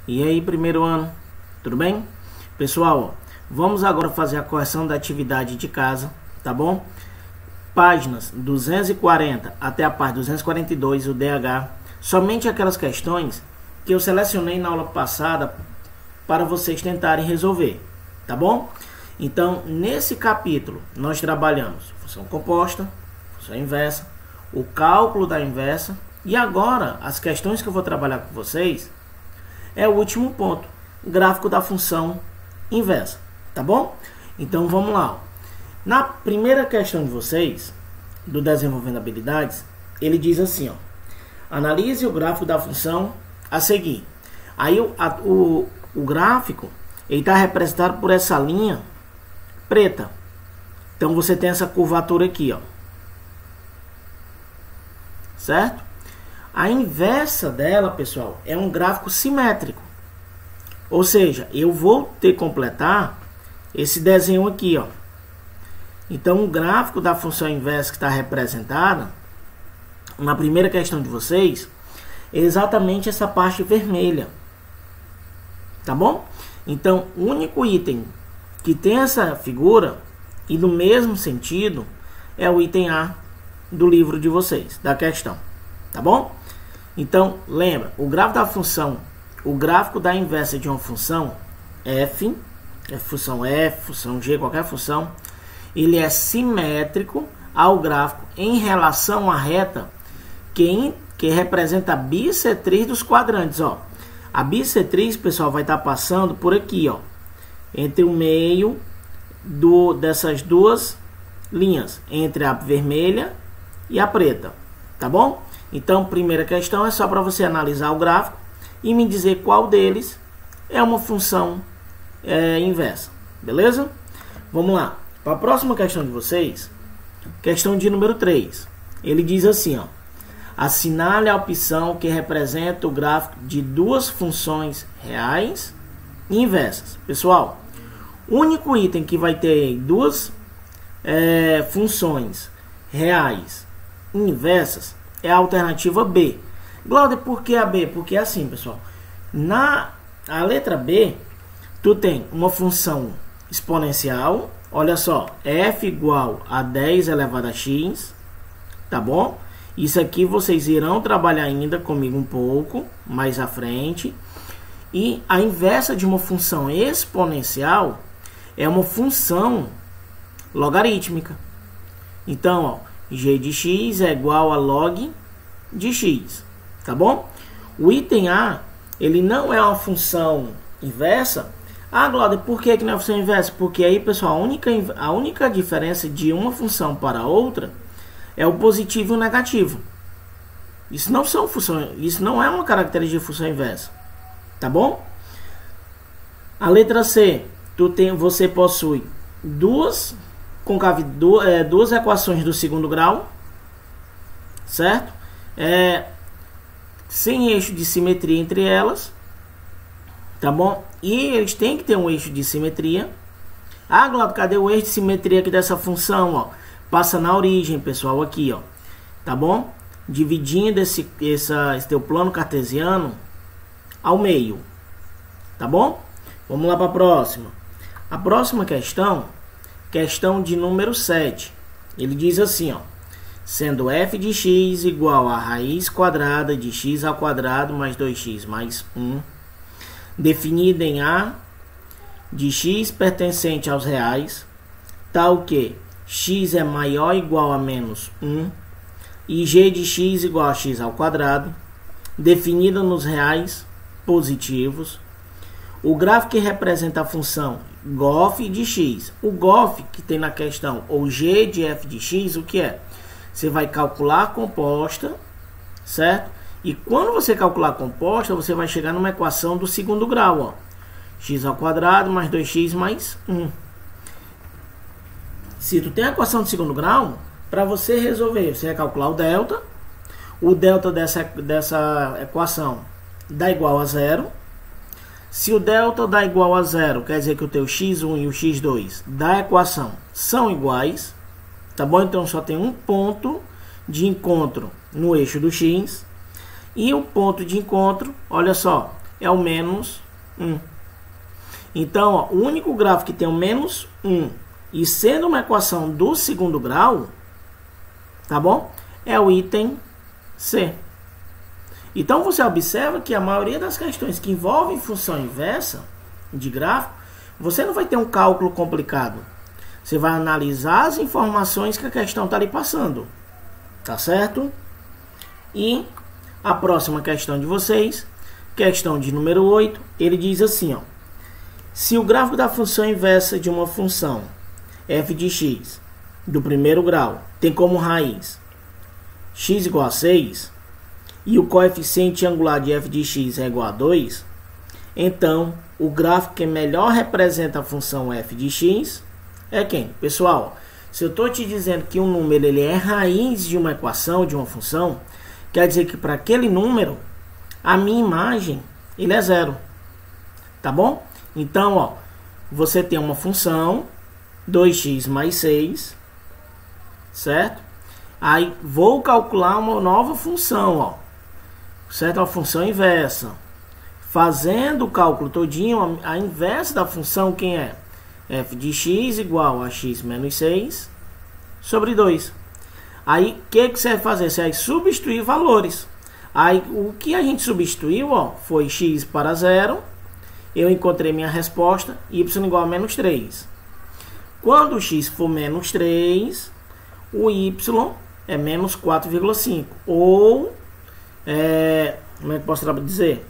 E aí, primeiro ano, tudo bem? Pessoal, vamos agora fazer a correção da atividade de casa, tá bom? Páginas 240 até a página 242, o DH, somente aquelas questões que eu selecionei na aula passada para vocês tentarem resolver, tá bom? Então, nesse capítulo, nós trabalhamos função composta, função inversa, o cálculo da inversa, e agora, as questões que eu vou trabalhar com vocês é o último ponto, gráfico da função inversa, tá bom? Então, vamos lá. Na primeira questão de vocês, do Desenvolvendo Habilidades, ele diz assim, ó, analise o gráfico da função a seguir. Aí, o gráfico, ele está representado por essa linha preta. Então, você tem essa curvatura aqui, ó. Certo? A inversa dela, pessoal, é um gráfico simétrico. Ou seja, eu vou ter que completar esse desenho aqui, ó. Então, o gráfico da função inversa que está representada na primeira questão de vocês é exatamente essa parte vermelha. Tá bom? Então, o único item que tem essa figura e no mesmo sentido é o item A do livro de vocês, da questão. Tá bom? Então, lembra, o gráfico da função, o gráfico da inversa de uma função f, função f, função g, qualquer função, ele é simétrico ao gráfico em relação à reta que representa a bissetriz dos quadrantes, ó. A bissetriz, pessoal, vai estar passando por aqui, ó, entre o meio dessas duas linhas, entre a vermelha e a preta, tá bom? Então, primeira questão é só para você analisar o gráfico e me dizer qual deles é uma função inversa, beleza? Vamos lá. Para a próxima questão de vocês, questão de número 3. Ele diz assim, ó, assinale a opção que representa o gráfico de duas funções reais e inversas. Pessoal, o único item que vai ter duas funções reais e inversas é a alternativa B. Glauber, por que a B? Porque é assim, pessoal. A letra B, tu tem uma função exponencial. Olha só, f igual a 10 elevado a x, tá bom? Isso aqui vocês irão trabalhar ainda comigo um pouco mais à frente. E a inversa de uma função exponencial é uma função logarítmica. Então, ó, g de x é igual a log de x, tá bom? O item A, ele não é uma função inversa. Ah, Glauber, por que não é função inversa? Porque aí, pessoal, a única diferença de uma função para outra é o positivo e o negativo. Isso não são funções, isso não é uma característica de função inversa, tá bom? A letra C, você possui duas equações do segundo grau, certo? Sem eixo de simetria entre elas, tá bom? E eles têm que ter um eixo de simetria. Ah, Glauber, cadê o eixo de simetria aqui dessa função? Ó, passa na origem, pessoal, aqui, ó, tá bom? Dividindo esse teu plano cartesiano ao meio, tá bom? Vamos lá para a próxima. A próxima questão de número 7. Ele diz assim, ó, sendo f de x igual a raiz quadrada de x ao quadrado mais 2x mais 1, definida em a de x pertencente aos reais, tal que x é maior ou igual a menos 1 e g de x igual a x ao quadrado, definida nos reais positivos. O gráfico que representa a função gof de x. O gof que tem na questão, ou g de f de x, o que é? Você vai calcular a composta, certo? E quando você calcular a composta, você vai chegar numa equação do segundo grau, ó. X ao quadrado mais 2x mais 1. Se tu tem a equação do segundo grau, para você resolver, você vai calcular o delta. O delta dessa equação dá igual a 0. Se o delta dá igual a 0, quer dizer que o teu x1 e o x2 da equação são iguais, tá bom? Então só tem um ponto de encontro no eixo do x. E o ponto de encontro, olha só, é o menos 1. Então, ó, o único gráfico que tem o menos 1 e sendo uma equação do segundo grau, tá bom? É o item C. Então, você observa que a maioria das questões que envolvem função inversa de gráfico, você não vai ter um cálculo complicado. Você vai analisar as informações que a questão está lhe passando. Tá certo? E a próxima questão de vocês, questão de número 8, ele diz assim, ó. Se o gráfico da função inversa de uma função f de x do primeiro grau tem como raiz x igual a 6 e o coeficiente angular de f de x é igual a 2, então o gráfico que melhor representa a função f de x é quem? Pessoal, se eu estou te dizendo que um número ele é raiz de uma equação, de uma função, quer dizer que para aquele número, a minha imagem ele é 0. Tá bom? Então, ó, você tem uma função 2x mais 6, certo? Aí vou calcular uma nova função, ó, certo? Uma função inversa. Fazendo o cálculo todinho, a inversa da função quem é? F de x igual a x menos 6 sobre 2. Aí, o que você vai fazer? Você vai substituir valores. Aí, o que a gente substituiu, ó, foi x para 0. Eu encontrei minha resposta, y igual a menos 3. Quando o x for menos 3, o y é menos 4,5. Ou, como é que posso dizer?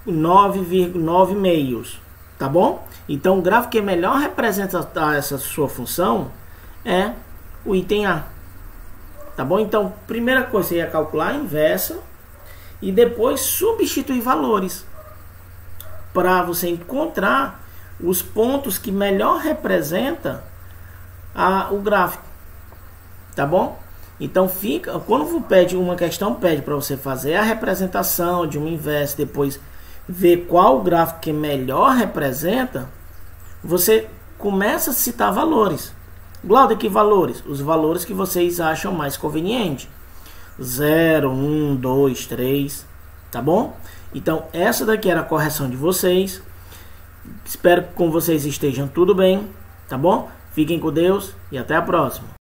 9,9 meios. Tá bom? Então, o gráfico que melhor representa essa sua função é o item A. Tá bom? Então, primeira coisa, você ia calcular a inversa e depois substituir valores para você encontrar os pontos que melhor representa o gráfico. Tá bom? Então, quando pede uma questão, pede para você fazer a representação de uma inversa, depois ver qual o gráfico que melhor representa, você começa a citar valores. Glauder, que valores? Os valores que vocês acham mais conveniente. 0, 1, 2, 3, tá bom? Então, essa daqui era a correção de vocês. Espero que com vocês estejam tudo bem, tá bom? Fiquem com Deus e até a próxima.